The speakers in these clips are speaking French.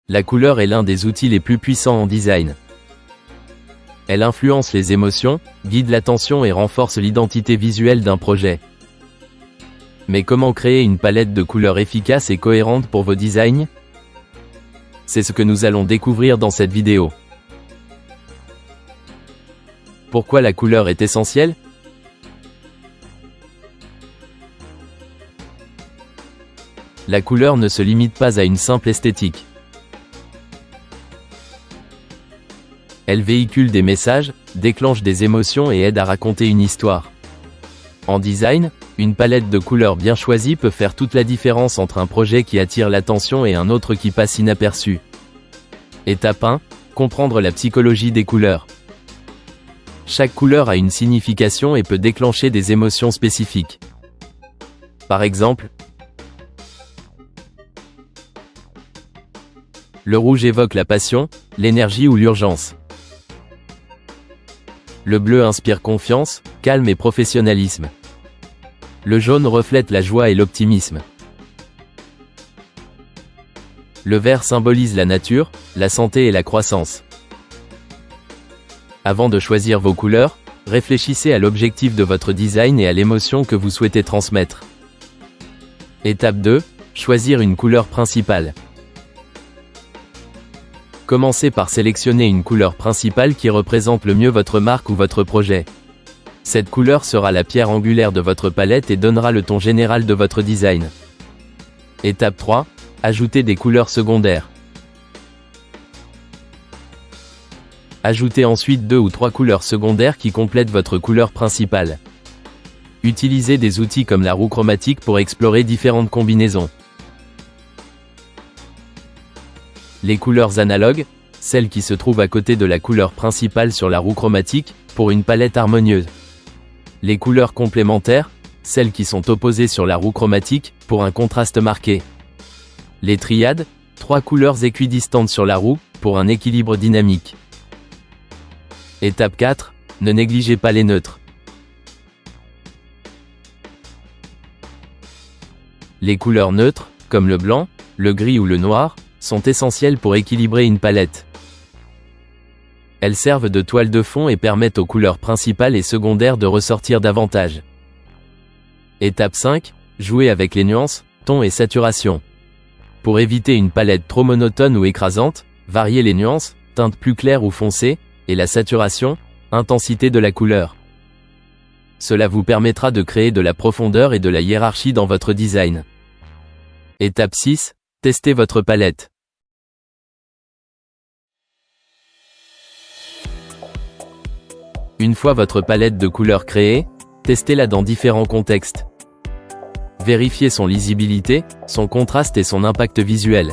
La couleur est l'un des outils les plus puissants en design. Elle influence les émotions, guide l'attention et renforce l'identité visuelle d'un projet. Mais comment créer une palette de couleurs efficace et cohérente pour vos designs? C'est ce que nous allons découvrir dans cette vidéo. Pourquoi la couleur est essentielle? La couleur ne se limite pas à une simple esthétique. Elle véhicule des messages, déclenche des émotions et aide à raconter une histoire. En design, une palette de couleurs bien choisie peut faire toute la différence entre un projet qui attire l'attention et un autre qui passe inaperçu. Étape 1. Comprendre la psychologie des couleurs. Chaque couleur a une signification et peut déclencher des émotions spécifiques. Par exemple, le rouge évoque la passion, l'énergie ou l'urgence. Le bleu inspire confiance, calme et professionnalisme. Le jaune reflète la joie et l'optimisme. Le vert symbolise la nature, la santé et la croissance. Avant de choisir vos couleurs, réfléchissez à l'objectif de votre design et à l'émotion que vous souhaitez transmettre. Étape 2. Choisir une couleur principale. Commencez par sélectionner une couleur principale qui représente le mieux votre marque ou votre projet. Cette couleur sera la pierre angulaire de votre palette et donnera le ton général de votre design. Étape 3. Ajoutez des couleurs secondaires. Ajoutez ensuite 2 ou 3 couleurs secondaires qui complètent votre couleur principale. Utilisez des outils comme la roue chromatique pour explorer différentes combinaisons. Les couleurs analogues, celles qui se trouvent à côté de la couleur principale sur la roue chromatique, pour une palette harmonieuse. Les couleurs complémentaires, celles qui sont opposées sur la roue chromatique, pour un contraste marqué. Les triades, 3 couleurs équidistantes sur la roue, pour un équilibre dynamique. Étape 4. Ne négligez pas les neutres. Les couleurs neutres, comme le blanc, le gris ou le noir, sont essentielles pour équilibrer une palette. Elles servent de toile de fond et permettent aux couleurs principales et secondaires de ressortir davantage. Étape 5. Jouez avec les nuances, tons et saturation. Pour éviter une palette trop monotone ou écrasante, variez les nuances, teintes plus claires ou foncées, et la saturation, intensité de la couleur. Cela vous permettra de créer de la profondeur et de la hiérarchie dans votre design. Étape 6. Testez votre palette. Une fois votre palette de couleurs créée, testez-la dans différents contextes. Vérifiez son lisibilité, son contraste et son impact visuel.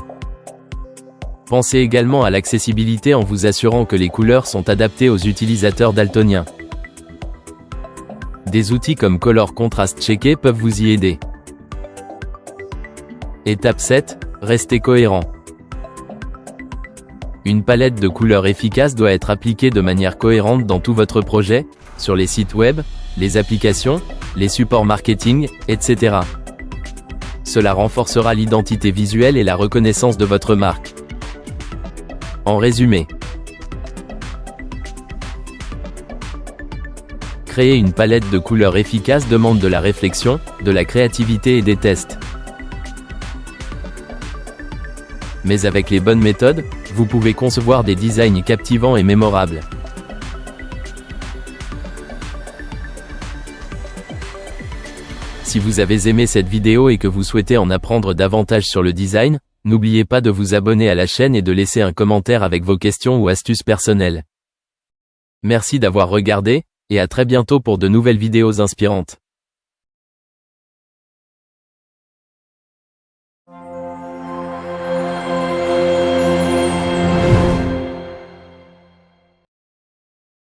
Pensez également à l'accessibilité en vous assurant que les couleurs sont adaptées aux utilisateurs daltoniens. Des outils comme Color Contrast Checker peuvent vous y aider. Étape 7. Restez cohérent. Une palette de couleurs efficace doit être appliquée de manière cohérente dans tout votre projet, sur les sites web, les applications, les supports marketing, etc. Cela renforcera l'identité visuelle et la reconnaissance de votre marque. En résumé, créer une palette de couleurs efficace demande de la réflexion, de la créativité et des tests. Mais avec les bonnes méthodes, vous pouvez concevoir des designs captivants et mémorables. Si vous avez aimé cette vidéo et que vous souhaitez en apprendre davantage sur le design, n'oubliez pas de vous abonner à la chaîne et de laisser un commentaire avec vos questions ou astuces personnelles. Merci d'avoir regardé, et à très bientôt pour de nouvelles vidéos inspirantes.